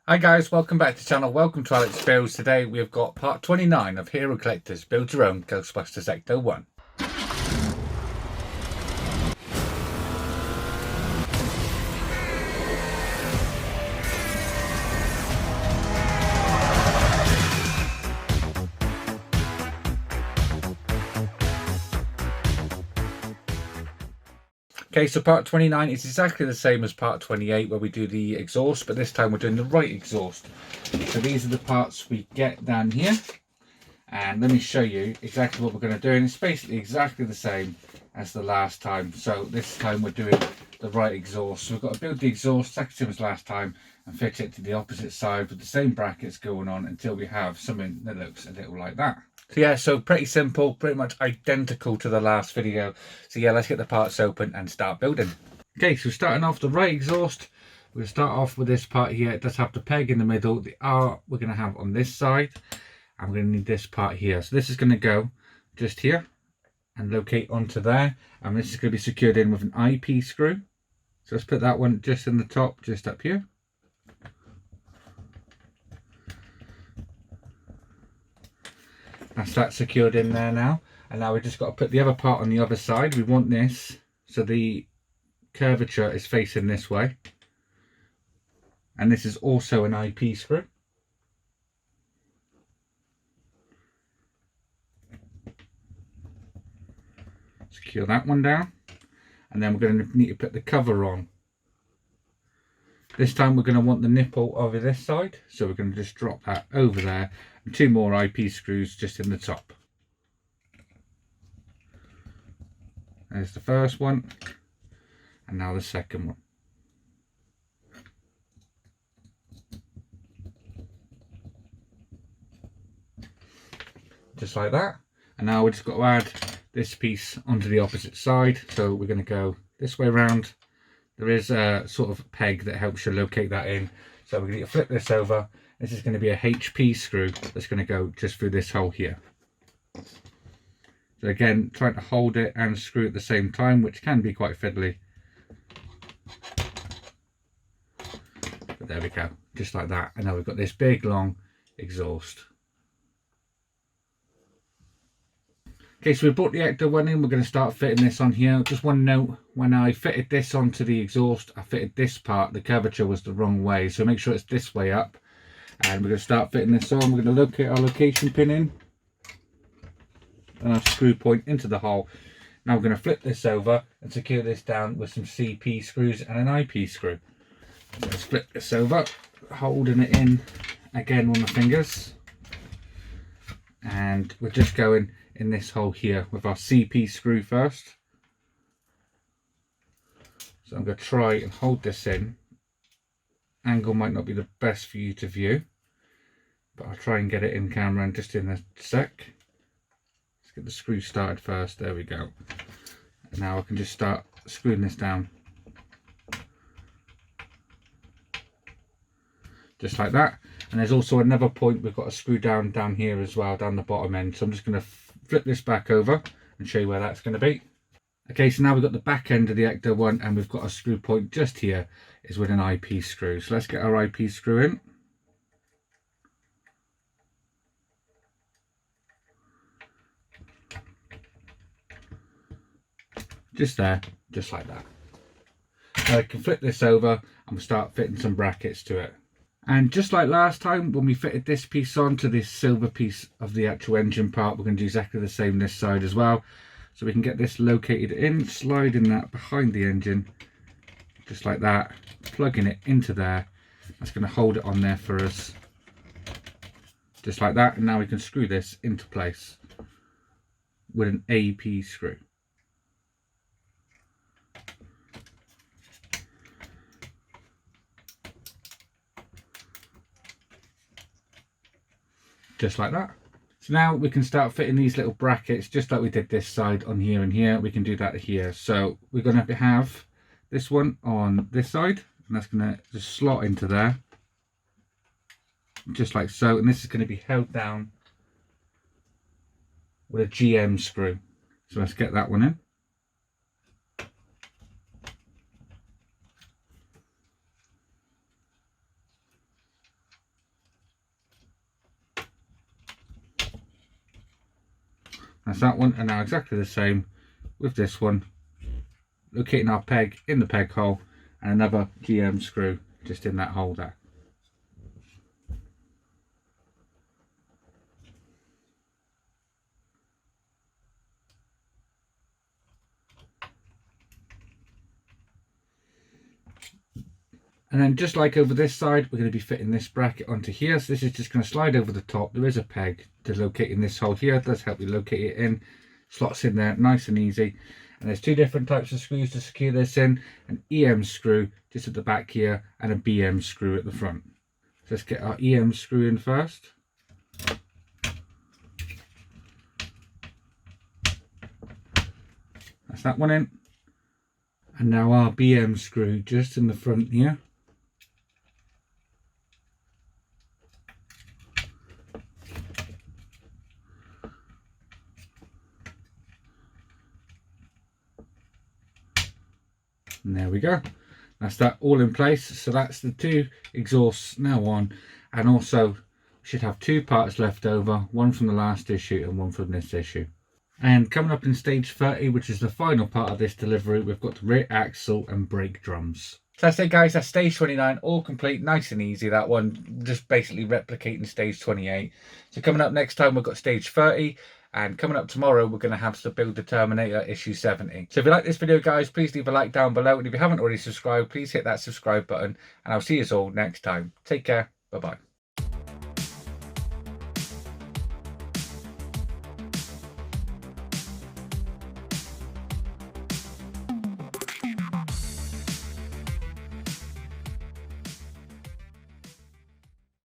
Hi guys, welcome back to the channel. Welcome to Alex Builds. Today we have got part 29 of Hero Collectors Build Your Own Ghostbusters Ecto 1. Okay, so part 29 is exactly the same as part 28 where we do the exhaust, but this time we're doing the right exhaust. So these are the parts we get down here. And let me show you exactly what we're going to do. And it's basically exactly the same as the last time. So this time we're doing the right exhaust. So we've got to build the exhaust exactly the same as last time and fit it to the opposite side with the same brackets going on until we have something that looks a little like that. So yeah, so pretty simple, pretty much identical to the last video. So yeah, let's get the parts open and start building. Okay, so starting off the right exhaust, we're going to start off with this part here. It does have the peg in the middle. The R we're going to have on this side. I'm going to need this part here. So this is going to go just here and locate onto there. And this is going to be secured in with an IP screw. So let's put that one just in the top, just up here. That's that secured in there now. And now we've just got to put the other part on the other side. We want this so the curvature is facing this way. And this is also an IP screw. Secure that one down. And then we're going to need to put the cover on. This time we're going to want the nipple over this side, so we're going to just drop that over there, and two more IP screws just in the top. There's the first one, and now the second one. Just like that. And now we've just got to add this piece onto the opposite side, so we're going to go this way around. There is a sort of peg that helps you locate that in. So we're going to flip this over. This is going to be a HP screw that's going to go just through this hole here. So again, trying to hold it and screw at the same time, which can be quite fiddly. But there we go, just like that. And now we've got this big long exhaust. Okay, so we brought the Ecto one in. We're going to start fitting this on here. Just one note, when I fitted this onto the exhaust, I fitted this part, the curvature was the wrong way. So make sure it's this way up. And we're going to start fitting this on. We're going to locate our location pin in. And our screw point into the hole. Now we're going to flip this over and secure this down with some CP screws and an IP screw. Let's flip this over, holding it in again on the fingers. And we're just going in this hole here with our CP screw first. So I'm going to try and hold this in. Angle might not be the best for you to view, but I'll try and get it in camera in just in a sec. Let's get the screw started first. There we go. And now I can just start screwing this down. Just like that. And there's also another point we've got to screw down here as well, down the bottom end. So I'm just going to flip this back over and show you where that's going to be. Okay, so now we've got the back end of the Ecto one, and we've got a screw point just here is with an IP screw. So let's get our IP screw in. Just there, just like that. Now I can flip this over and we'll start fitting some brackets to it. And just like last time, when we fitted this piece onto this silver piece of the actual engine part, we're going to do exactly the same this side as well. So we can get this located in, sliding that behind the engine, just like that, plugging it into there. That's going to hold it on there for us, just like that. And now we can screw this into place with an AP screw. Just like that. So now we can start fitting these little brackets just like we did this side on here and here. We can do that here. So we're going to have this one on this side, and that's going to just slot into there just like so. And this is going to be held down with a GM screw. So let's get that one in. That's that one, and now exactly the same with this one. Locating our peg in the peg hole, and another GM screw just in that hole there. And then just like over this side, we're going to be fitting this bracket onto here. So this is just going to slide over the top. There is a peg to locate in this hole here. It does help you locate it in. Slots in there nice and easy. And there's two different types of screws to secure this in. An EM screw just at the back here and a BM screw at the front. So let's get our EM screw in first. That's that one in. And now our BM screw just in the front here. And there we go. That's that all in place. So that's the two exhausts now on, and also we should have two parts left over, one from the last issue and one from this issue. And coming up in stage 30, which is the final part of this delivery, we've got the rear axle and brake drums. So that's it guys, that's stage 29, all complete, nice and easy. That one just basically replicating stage 28. So coming up next time, we've got stage 30. And coming up tomorrow, we're going to have to build the Terminator issue 70. So if you like this video, guys, please leave a like down below. And if you haven't already subscribed, please hit that subscribe button. And I'll see you all next time. Take care. Bye-bye.